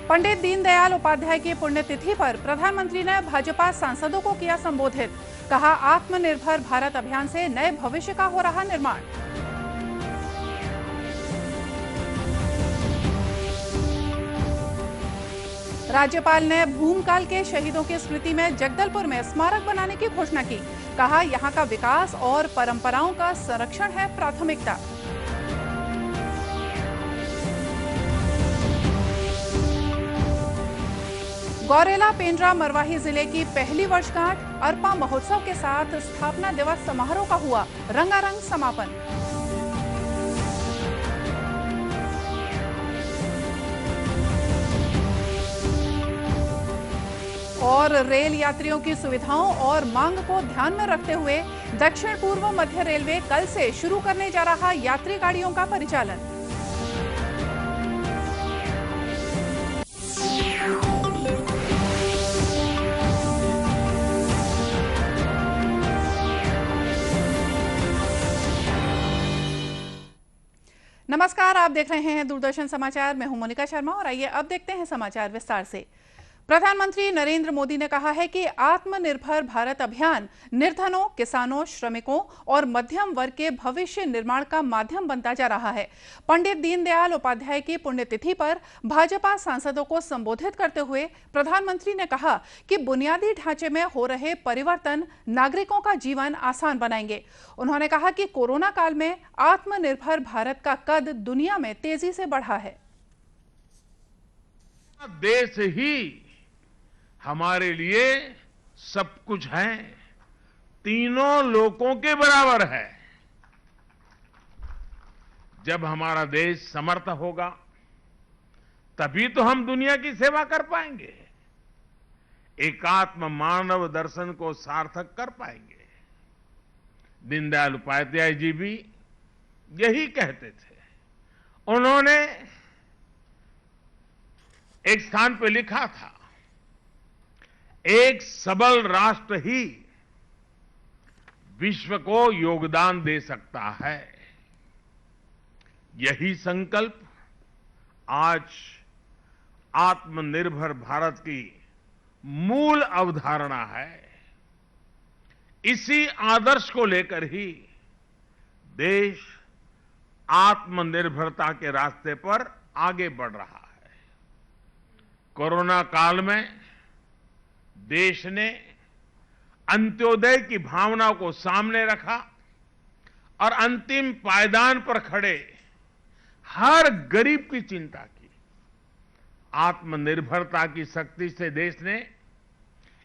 पंडित दीनदयाल उपाध्याय की पुण्यतिथि पर प्रधानमंत्री ने भाजपा सांसदों को किया संबोधित। कहा, आत्मनिर्भर भारत अभियान से नए भविष्य का हो रहा निर्माण। राज्यपाल ने भूमकाल के शहीदों की स्मृति में जगदलपुर में स्मारक बनाने की घोषणा की। कहा, यहां का विकास और परंपराओं का संरक्षण है प्राथमिकता। गौरेला पेंड्रा मरवाही जिले की पहली वर्षगांठ अरपा महोत्सव के साथ स्थापना दिवस समारोह का हुआ रंगारंग समापन। और रेल यात्रियों की सुविधाओं और मांग को ध्यान में रखते हुए दक्षिण पूर्व मध्य रेलवे कल से शुरू करने जा रहा यात्री गाड़ियों का परिचालन। नमस्कार, आप देख रहे हैं दूरदर्शन समाचार। मैं हूं मोनिका शर्मा और आइए अब देखते हैं समाचार विस्तार से। प्रधानमंत्री नरेंद्र मोदी ने कहा है कि आत्मनिर्भर भारत अभियान निर्धनों, किसानों, श्रमिकों और मध्यम वर्ग के भविष्य निर्माण का माध्यम बनता जा रहा है। पंडित दीनदयाल उपाध्याय की पुण्यतिथि पर भाजपा सांसदों को संबोधित करते हुए प्रधानमंत्री ने कहा कि बुनियादी ढांचे में हो रहे परिवर्तन नागरिकों का जीवन आसान बनाएंगे। उन्होंने कहा कि कोरोना काल में आत्मनिर्भर भारत का कद दुनिया में तेजी से बढ़ा है। देश ही हमारे लिए सब कुछ है, तीनों लोकों के बराबर है। जब हमारा देश समर्थ होगा तभी तो हम दुनिया की सेवा कर पाएंगे, एकात्म मानव दर्शन को सार्थक कर पाएंगे। दीनदयाल उपाध्याय जी भी यही कहते थे। उन्होंने एक स्थान पे लिखा था, एक सबल राष्ट्र ही विश्व को योगदान दे सकता है। यही संकल्प आज आत्मनिर्भर भारत की मूल अवधारणा है। इसी आदर्श को लेकर ही देश आत्मनिर्भरता के रास्ते पर आगे बढ़ रहा है। कोरोना काल में देश ने अंत्योदय की भावना को सामने रखा और अंतिम पायदान पर खड़े हर गरीब की चिंता की। आत्मनिर्भरता की शक्ति से देश ने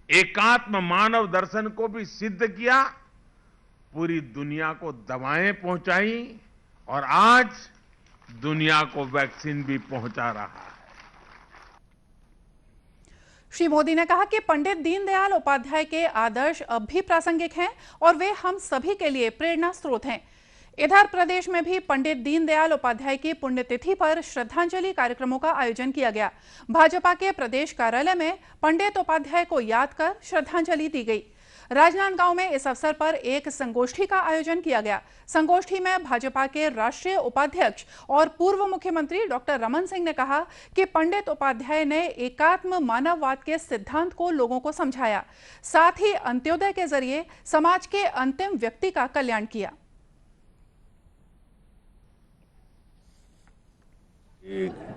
एकात्म मानव दर्शन को भी सिद्ध किया, पूरी दुनिया को दवाएं पहुंचाई और आज दुनिया को वैक्सीन भी पहुंचा रहा है। श्री मोदी ने कहा कि पंडित दीनदयाल उपाध्याय के आदर्श अब भी प्रासंगिक हैं और वे हम सभी के लिए प्रेरणा स्रोत हैं। इधर प्रदेश में भी पंडित दीनदयाल उपाध्याय की पुण्यतिथि पर श्रद्धांजलि कार्यक्रमों का आयोजन किया गया। भाजपा के प्रदेश कार्यालय में पंडित उपाध्याय को याद कर श्रद्धांजलि दी गई। राजनांदगांव में इस अवसर पर एक संगोष्ठी का आयोजन किया गया। संगोष्ठी में भाजपा के राष्ट्रीय उपाध्यक्ष और पूर्व मुख्यमंत्री डॉक्टर रमन सिंह ने कहा कि पंडित उपाध्याय ने एकात्म मानववाद के सिद्धांत को लोगों को समझाया, साथ ही अंत्योदय के जरिए समाज के अंतिम व्यक्ति का कल्याण किया।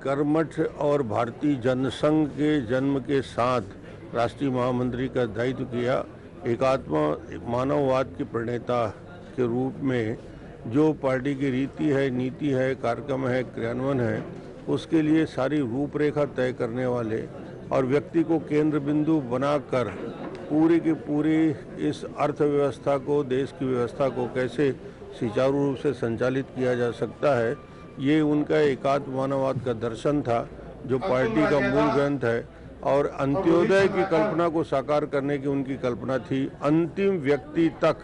कर्मठ और भारतीय जनसंघ के जन्म के साथ राष्ट्रीय महामंत्री का दायित्व किया। एकात्म मानववाद के प्रणेता के रूप में जो पार्टी की रीति है, नीति है, कार्यक्रम है, क्रियान्वयन है, उसके लिए सारी रूपरेखा तय करने वाले और व्यक्ति को केंद्र बिंदु बनाकर पूरी की पूरी इस अर्थव्यवस्था को, देश की व्यवस्था को कैसे सुचारू रूप से संचालित किया जा सकता है, ये उनका एकात्म मानववाद का दर्शन था, जो पार्टी का मूल ग्रंथ है। और अंत्योदय की कल्पना को साकार करने की उनकी कल्पना थी। अंतिम व्यक्ति तक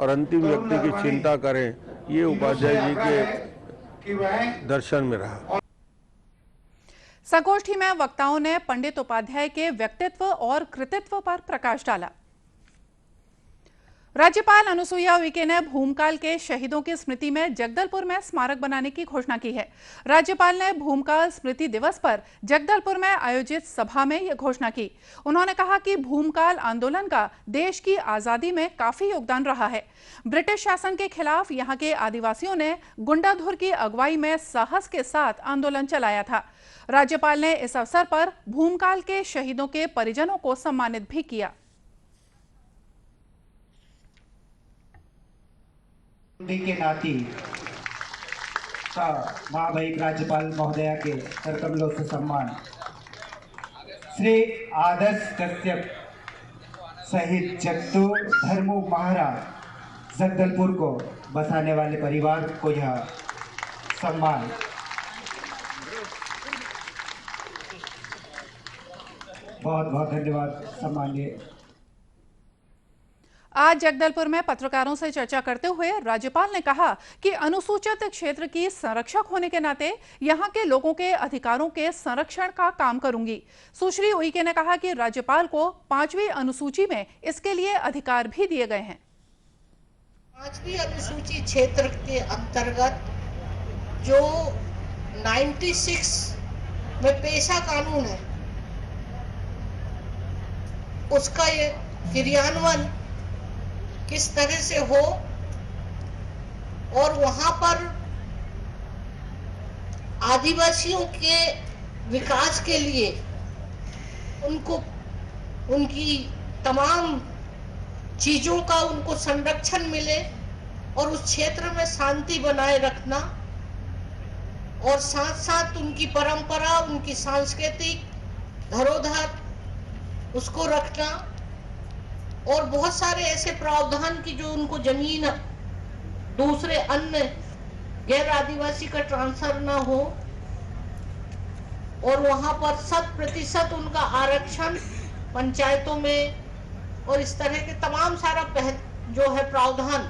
और अंतिम व्यक्ति की चिंता करें, ये उपाध्याय जी के दर्शन में रहा। संगोष्ठी में वक्ताओं ने पंडित उपाध्याय के व्यक्तित्व और कृतित्व पर प्रकाश डाला। राज्यपाल अनुसुईया उइके ने भूमकाल के शहीदों की स्मृति में जगदलपुर में स्मारक बनाने की घोषणा की है। राज्यपाल ने भूमकाल स्मृति दिवस पर जगदलपुर में आयोजित सभा में यह घोषणा की। उन्होंने कहा कि भूमकाल आंदोलन का देश की आजादी में काफी योगदान रहा है। ब्रिटिश शासन के खिलाफ यहाँ के आदिवासियों ने गुंडाधुर की अगुवाई में साहस के साथ आंदोलन चलाया था। राज्यपाल ने इस अवसर पर भूमकाल के शहीदों के परिजनों को सम्मानित भी किया। के नाती का महामहिम राज्यपाल महोदया के करकमलों से सम्मान श्री आदर्श कश्यप सहित जगदू धर्मू महाराज जगदलपुर को बसाने वाले परिवार को यह सम्मान बहुत बहुत धन्यवाद। सम्माननीय आज जगदलपुर में पत्रकारों से चर्चा करते हुए राज्यपाल ने कहा कि अनुसूचित क्षेत्र की संरक्षक होने के नाते यहां के लोगों के अधिकारों के संरक्षण का काम करूंगी। सुश्री उइके ने कहा कि राज्यपाल को 5वीं अनुसूची में इसके लिए अधिकार भी दिए गए हैं। 5वीं अनुसूची क्षेत्र के अंतर्गत जो 96 में पेशा कानून है उसका ये क्रियान्वयन किस तरह से हो और वहां पर आदिवासियों के विकास के लिए उनको उनकी तमाम चीजों का उनको संरक्षण मिले और उस क्षेत्र में शांति बनाए रखना और साथ साथ उनकी परंपरा, उनकी सांस्कृतिक धरोहर उसको रखना और बहुत सारे ऐसे प्रावधान की जो उनको जमीन दूसरे अन्य गैर आदिवासी का ट्रांसफर ना हो और वहां पर 100% उनका आरक्षण पंचायतों में और इस तरह के तमाम सारा जो है प्रावधान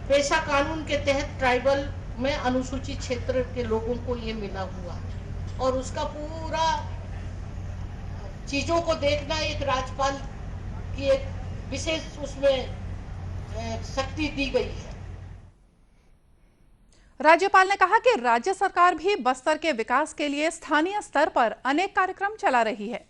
पेशा कानून के तहत ट्राइबल में अनुसूचित क्षेत्र के लोगों को ये मिला हुआ है और उसका पूरा चीजों को देखना एक राज्यपाल की एक विशेष उसमें शक्ति दी गई है। राज्यपाल ने कहा कि राज्य सरकार भी बस्तर के विकास के लिए स्थानीय स्तर पर अनेक कार्यक्रम चला रही है।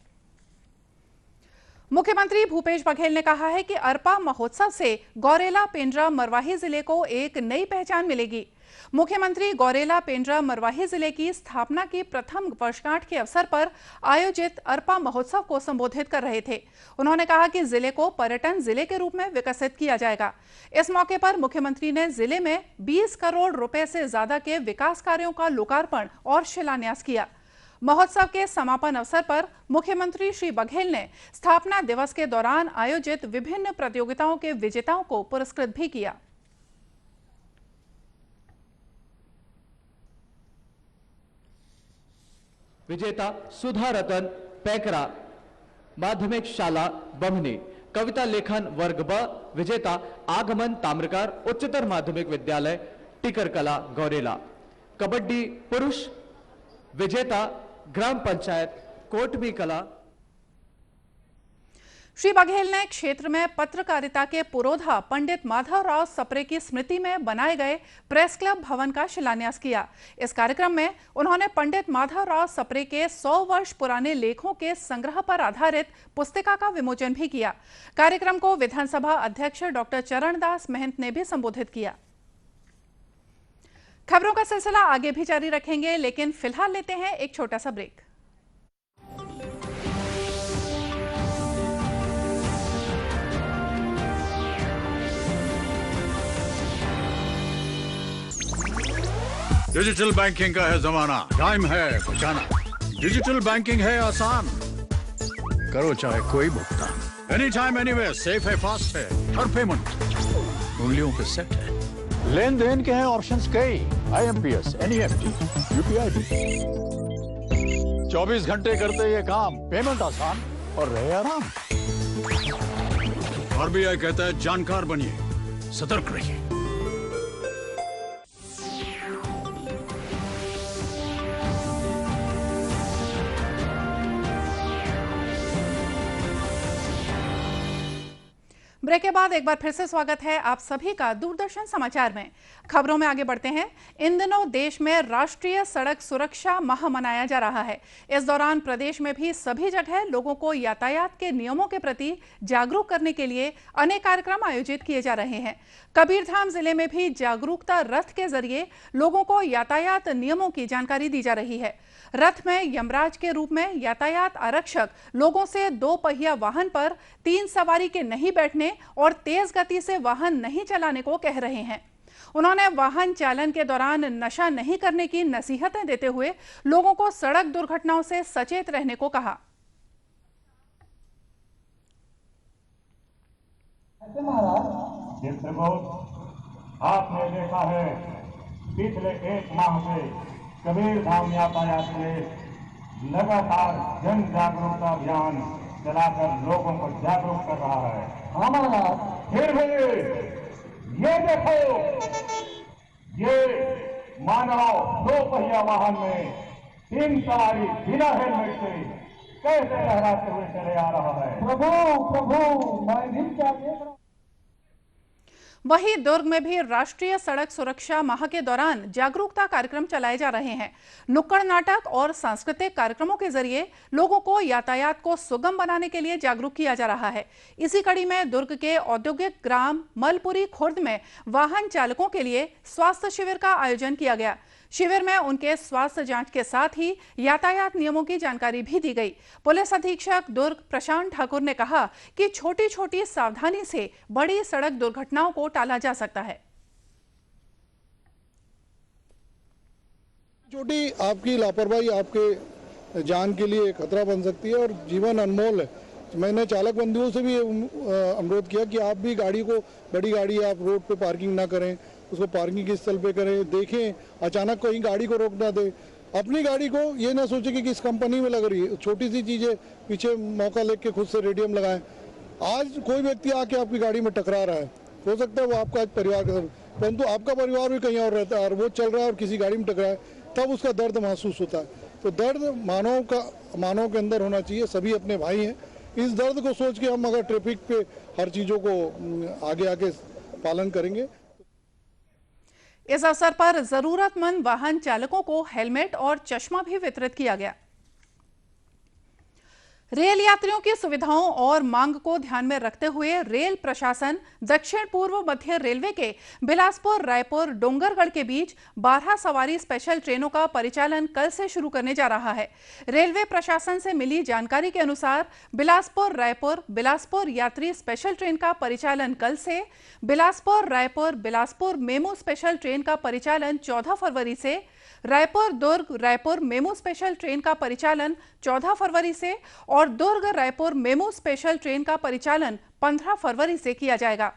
मुख्यमंत्री भूपेश बघेल ने कहा है कि अरपा महोत्सव से गौरेला पेंड्रा मरवाही जिले को एक नई पहचान मिलेगी। मुख्यमंत्री गौरेला पेंड्रा मरवाही जिले की स्थापना की प्रथम वर्षगांठ के अवसर पर आयोजित अरपा महोत्सव को संबोधित कर रहे थे। उन्होंने कहा कि जिले को पर्यटन जिले के रूप में विकसित किया जाएगा। इस मौके पर मुख्यमंत्री ने जिले में 20 करोड़ रुपए से ज्यादा के विकास कार्यों का लोकार्पण और शिलान्यास किया। महोत्सव के समापन अवसर पर मुख्यमंत्री श्री बघेल ने स्थापना दिवस के दौरान आयोजित विभिन्न प्रतियोगिताओं के विजेताओं को पुरस्कृत भी किया। विजेता सुधा रतन पैकरा माध्यमिक शाला बमनी, कविता लेखन वर्ग ब विजेता आगमन ताम्रकार उच्चतर माध्यमिक विद्यालय टिकरकला गौरेला, कबड्डी पुरुष विजेता ग्राम पंचायत कोटमी कला। श्री बघेल ने क्षेत्र में पत्रकारिता के पुरोधा पंडित माधवराव सप्रे की स्मृति में बनाए गए प्रेस क्लब भवन का शिलान्यास किया। इस कार्यक्रम में उन्होंने पंडित माधवराव सप्रे के 100 वर्ष पुराने लेखों के संग्रह पर आधारित पुस्तिका का विमोचन भी किया। कार्यक्रम को विधानसभा अध्यक्ष डॉक्टर चरणदास महंत ने भी संबोधित किया। खबरों का सिलसिला आगे भी जारी रखेंगे, लेकिन फिलहाल लेते हैं एक छोटा सा ब्रेक। डिजिटल बैंकिंग का है जमाना, टाइम है बचाना। डिजिटल बैंकिंग है आसान, करो चाहे कोई भुगतान, एनी टाइम एनीवेयर, सेफ है, फास्ट है, हर पेमेंट उंगलियों पे सेट है। लेन देन के हैं ऑप्शंस कई, IMPS, NEFT, UPI भी। 24 घंटे करते ये काम, पेमेंट आसान और रहे आराम। RBI कहता है जानकार बनिए, सतर्क रहिए। ब्रेक के बाद एक बार फिर से स्वागत है आप सभी का दूरदर्शन समाचार में। खबरों में आगे बढ़ते हैं। इन दिनों देश में राष्ट्रीय सड़क सुरक्षा माह मनाया जा रहा है। इस दौरान प्रदेश में भी सभी जगह लोगों को यातायात के नियमों के प्रति जागरूक करने के लिए अनेक कार्यक्रम आयोजित किए जा रहे हैं। कबीरधाम जिले में भी जागरूकता रथ के जरिए लोगों को यातायात नियमों की जानकारी दी जा रही है। रथ में यमराज के रूप में यातायात आरक्षक लोगों से 2 पहिया वाहन पर 3 सवारी के नहीं बैठने और तेज गति से वाहन नहीं चलाने को कह रहे हैं। उन्होंने वाहन चालन के दौरान नशा नहीं करने की नसीहतें देते हुए लोगों को सड़क दुर्घटनाओं से सचेत रहने को कहा। आपने देखा है पिछले 1 माह से कबीरधाम यातायात में लगातार जन जागरूकता अभियान चलाकर लोगों को जागरूक कर रहा है। हमारा फिर भी ये देखो, ये मानव 2 पहिया वाहन में 3 सवारी बिना हेलमेट से कैसे लहराते हुए चले आ रहा है। प्रभु मैं भी क्या देख रहा हूं। वहीं दुर्ग में भी राष्ट्रीय सड़क सुरक्षा माह के दौरान जागरूकता कार्यक्रम चलाए जा रहे हैं। नुक्कड़ नाटक और सांस्कृतिक कार्यक्रमों के जरिए लोगों को यातायात को सुगम बनाने के लिए जागरूक किया जा रहा है। इसी कड़ी में दुर्ग के औद्योगिक ग्राम मलपुरी खुर्द में वाहन चालकों के लिए स्वास्थ्य शिविर का आयोजन किया गया। शिविर में उनके स्वास्थ्य जांच के साथ ही यातायात नियमों की जानकारी भी दी गई। पुलिस अधीक्षक दुर्ग प्रशांत ठाकुर ने कहा कि छोटी छोटी सावधानी से बड़ी सड़क दुर्घटनाओं को टाला जा सकता है। छोटी आपकी लापरवाही आपके जान के लिए खतरा बन सकती है और जीवन अनमोल है। मैंने चालक बंधुओं से भी अनुरोध किया कि आप भी गाड़ी को, बड़ी गाड़ी आप रोड पे पार्किंग ना करें, उसको पार्किंग के स्थल पे करें। देखें, अचानक कहीं गाड़ी को रोक ना दें। अपनी गाड़ी को ये ना सोचें कि किस कंपनी में लग रही है। छोटी सी चीज़ें पीछे मौका लेके खुद से रेडियम लगाएं। आज कोई व्यक्ति आके आपकी गाड़ी में टकरा रहा है, हो सकता है वो आपका परिवार का, परंतु आपका परिवार भी कहीं और रहता है और वो चल रहा है और किसी गाड़ी में टकरा है, तब उसका दर्द महसूस होता है। तो दर्द मानव के अंदर होना चाहिए। सभी अपने भाई हैं। इस दर्द को सोच के हम अगर ट्रैफिक पे हर चीज़ों को आगे पालन करेंगे। इस अवसर पर जरूरतमंद वाहन चालकों को हेलमेट और चश्मा भी वितरित किया गया। रेल यात्रियों की सुविधाओं और मांग को ध्यान में रखते हुए रेल प्रशासन दक्षिण पूर्व मध्य रेलवे के बिलासपुर रायपुर डोंगरगढ़ के बीच 12 सवारी स्पेशल ट्रेनों का परिचालन कल से शुरू करने जा रहा है। रेलवे प्रशासन से मिली जानकारी के अनुसार बिलासपुर रायपुर बिलासपुर यात्री स्पेशल ट्रेन का परिचालन कल से, Bilaspur Raipur Bilaspur MEMU special train का परिचालन 14 फरवरी से, Raipur Durg Raipur MEMU special train का परिचालन 14 फरवरी से और Durg Raipur MEMU special train का परिचालन 15 फरवरी से किया जाएगा।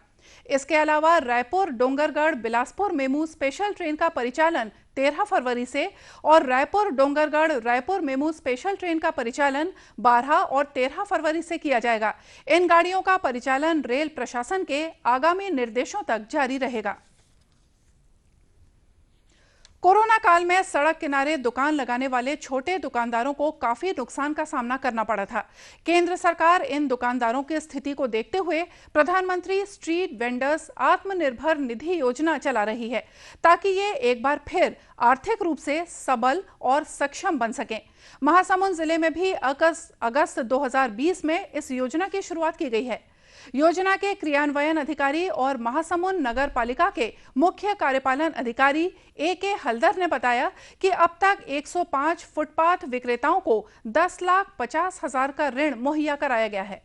इसके अलावा Raipur Dongargarh Bilaspur MEMU special train का परिचालन 13 फरवरी से और Raipur Dongargarh Raipur MEMU special train का परिचालन 12 और 13 फरवरी से किया जाएगा। इन गाड़ियों का परिचालन रेल प्रशासन के आगामी निर्देशों तक जारी रहेगा। कोरोना काल में सड़क किनारे दुकान लगाने वाले छोटे दुकानदारों को काफी नुकसान का सामना करना पड़ा था। केंद्र सरकार इन दुकानदारों की स्थिति को देखते हुए प्रधानमंत्री स्ट्रीट वेंडर्स आत्मनिर्भर निधि योजना चला रही है, ताकि ये एक बार फिर आर्थिक रूप से सबल और सक्षम बन सकें। महासमुंद जिले में भी अगस्त 2020 में इस योजना की शुरुआत की गई है। योजना के क्रियान्वयन अधिकारी और महासमुंद नगर पालिका के मुख्य कार्यपालन अधिकारी A.K. हल्दर ने बताया कि अब तक 105 फुटपाथ विक्रेताओं को 10,50,000 का ऋण मुहैया कराया गया है।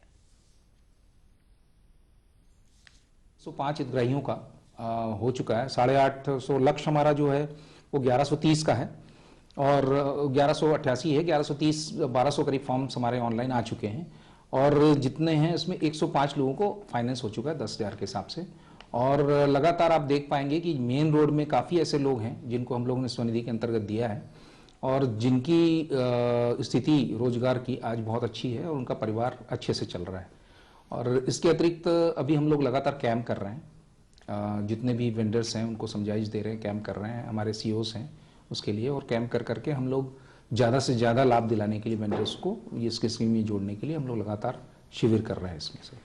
105 हितग्राहियों का हो चुका है। 850 लक्ष्य हमारा जो है वो 1130 का है और 1188 है। 1130 1200 करीब फॉर्म्स हमारे ऑनलाइन आ चुके हैं और जितने हैं इसमें 105 लोगों को फाइनेंस हो चुका है 10,000 के हिसाब से। और लगातार आप देख पाएंगे कि मेन रोड में काफ़ी ऐसे लोग हैं जिनको हम लोगों ने स्वनिधि के अंतर्गत दिया है और जिनकी स्थिति रोजगार की आज बहुत अच्छी है और उनका परिवार अच्छे से चल रहा है। और इसके अतिरिक्त अभी हम लोग लगातार कैंप कर रहे हैं। जितने भी वेंडर्स हैं उनको समझाइश दे रहे हैं, कैंप कर रहे हैं, हमारे CEOs हैं उसके लिए, और कैंप कर करके हम लोग ज़्यादा से ज़्यादा लाभ दिलाने के लिए वेंडर्स को इसके स्कीम में जोड़ने के लिए हम लोग लगातार शिविर कर रहे हैं इसमें से।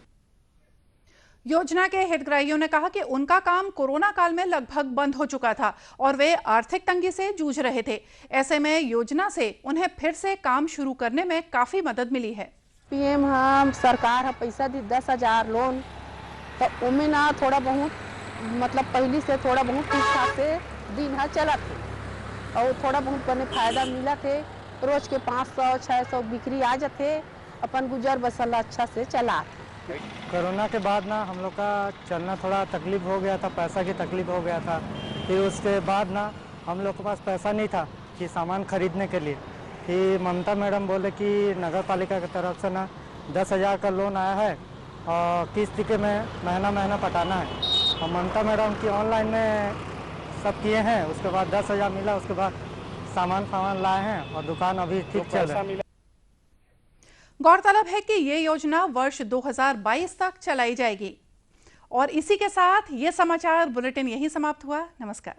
योजना के हितग्राहियों ने कहा कि उनका काम कोरोना काल में लगभग बंद हो चुका था और वे आर्थिक तंगी से जूझ रहे थे। ऐसे में योजना से उन्हें फिर से काम शुरू करने में काफी मदद मिली है। पीएम हम सरकार है पैसा दी 10,000 लोन, तो उनमें ना थोड़ा बहुत मतलब पहले से थोड़ा बहुत ठीक ठाक से दिन है चला थे और थोड़ा बहुत बने फायदा मिला थे। रोज के 500-600 बिक्री आ जाते, अपन गुजर बसला अच्छा से चला। कोरोना के बाद ना हम लोग का चलना थोड़ा तकलीफ हो गया था, पैसा की तकलीफ हो गया था। फिर उसके बाद ना हम लोग के पास पैसा नहीं था कि सामान खरीदने के लिए। फिर ममता मैडम बोले कि नगर पालिका की तरफ से ना 10,000 का लोन आया है और किस्त के में महीना पटाना है। और ममता मैडम की ऑनलाइन में सब किए हैं, उसके बाद 10,000 मिला, उसके बाद सामान लाए हैं और दुकान अभी ठीक चल रहा है। गौरतलब है कि ये योजना वर्ष 2022 तक चलाई जाएगी। और इसी के साथ ये समाचार बुलेटिन यहीं समाप्त हुआ। नमस्कार।